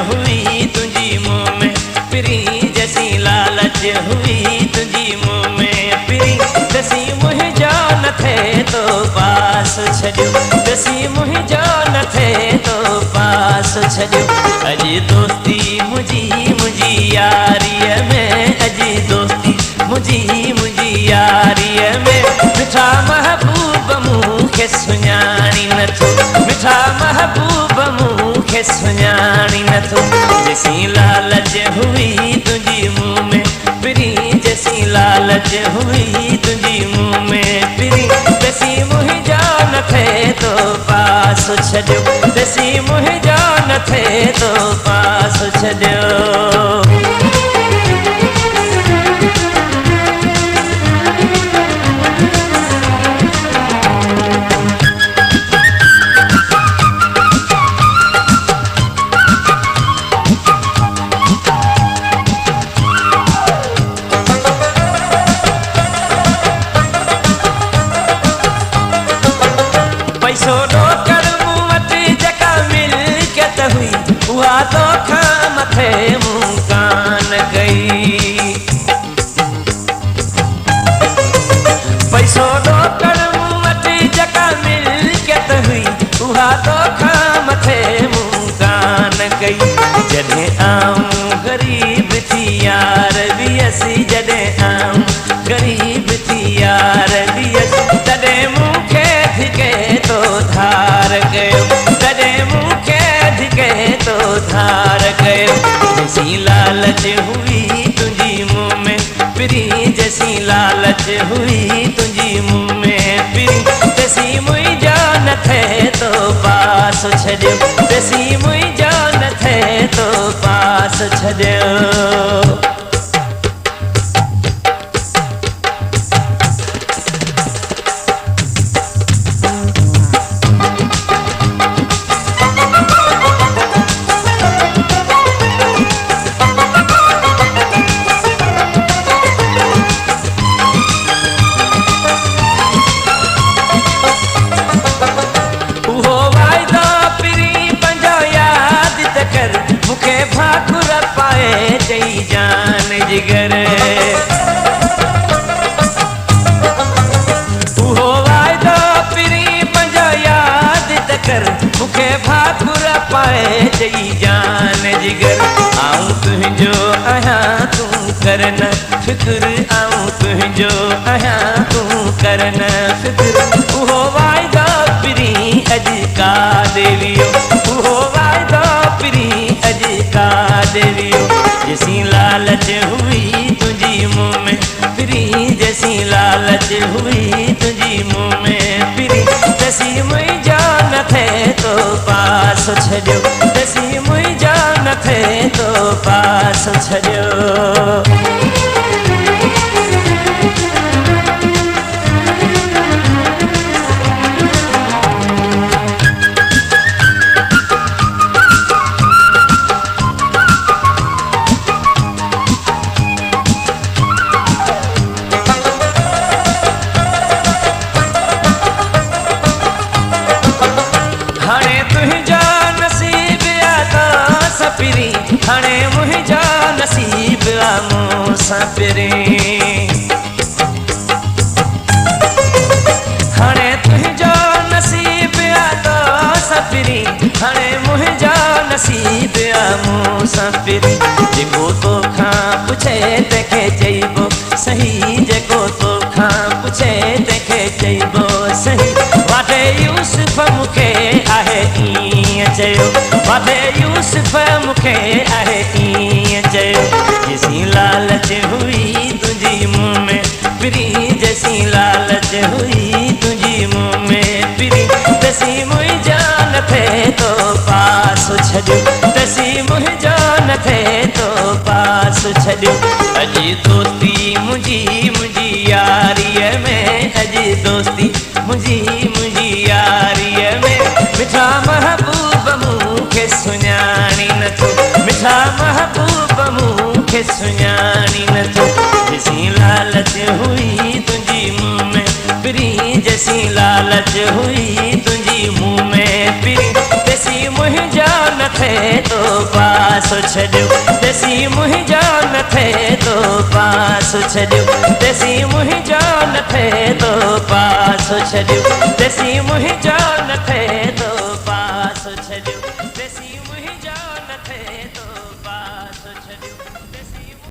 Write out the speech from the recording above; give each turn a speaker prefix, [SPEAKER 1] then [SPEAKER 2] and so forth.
[SPEAKER 1] हुई तुझी मुंह में पिरी जैसी लालच हुई तुझी मुंह में पिरी दसी मुझो न थे तो पास छॾियो दसी मुझो न थे तो पास छॾियो अजी दोस्ती मुझी यारीअ में अजी दोस्ती मुझी यारीअ में मिठा महबूब मूंखे सुञाणी नथो मिठा महबूब मूंखे सुञाणी नथो जैसी लालच हुई तुझी मुंह में पिरी जैसी लालच हुई तुझी मुंह में पिरी दसी मुझो न थे तो पास छॾियो दसी मुझो न थे तो पास छॾियो पैसो ॾोकड़ मूं वटि जेका मिल्कियत हुई उहा तोखां मथे मूं कान गई पैसो ॾोकड़ मूं वटि जेका मिल्कियत हुई उहा तोखां मथे मूं कान गई जॾहिं आऊं ग़रीब थी यार वियसि जॾहिं आऊं ग़रीब थी यार वियसि तॾहिं मूंखे धिके तो धार गयो तॾहिं मूंखे धिके तो धार गयो जैसी लालच हुई तुझी मुंह में पिरी जैसी लालच हुई तुझी मुंह में पिरी दसी मुझो न थे तो पास छॾियो दसी मुझो न थे तो पास छॾियो चई जान जिगर उहो वाइदो पिरी पंहिंजो यादि त कर मूंखे भाकुर पाए चई जान जिगर आऊं तुंहिंजो आहियां तूं कर न फिक्र आऊं तुंहिंजो आहियां तूं कर न फिक्र उहो वाइदो पिरी अॼु का देवियो उहो वाइदो पिरी अॼु का देवियो जैसी लालच हुई तुझी मुंह में पिरी जैसी लालच हुई तुझी मुंह में पिरी दसी मुझो न थे तो पास छॾियो दसी मुझो न थे तो पास छॾियो हाणे मुझो नसीब आ मूंसां पिरी हाणे तुंहिंजो नसीब आ तोसां पिरी हाणे मुझो नसीब आ मूंसां पिरी जेको तोखां पुछे तंहिंखे चइबो सही जेको तोखां पुछे तंहिंखे चइबो सही वाटे यूसुफ मूंखे आहे ईअं चयो वाटे यूसुफ मूंखे आहे ईअं चयो जैसी लालच हुई तुझी मुंह में पिरी जैसी लालच हुई तुझी मुंह में पिरी दसी मुझो न थे तो पास छॾियो दसी मुझो न थे तो पास छॾियो अॼु दोस्ती मुझी यारीअ में अॼु दोस्ती मुझी यारीअ में मिठा महबूब मूंखे सुञाणी नथो मिठा महबूब मूंखे सुञाणी नथो जैसी लालच हुई तुझी मुंह में पिरी जैसी लालच हुई तुझी मुंह में पिरी दसी मुझो न थे तो पास छॾियो देसी मुंहिंजो न थे तो पास छॾियो देसी मुंहिंजो न थे तो पास छॾियो देसी मुंहिंजो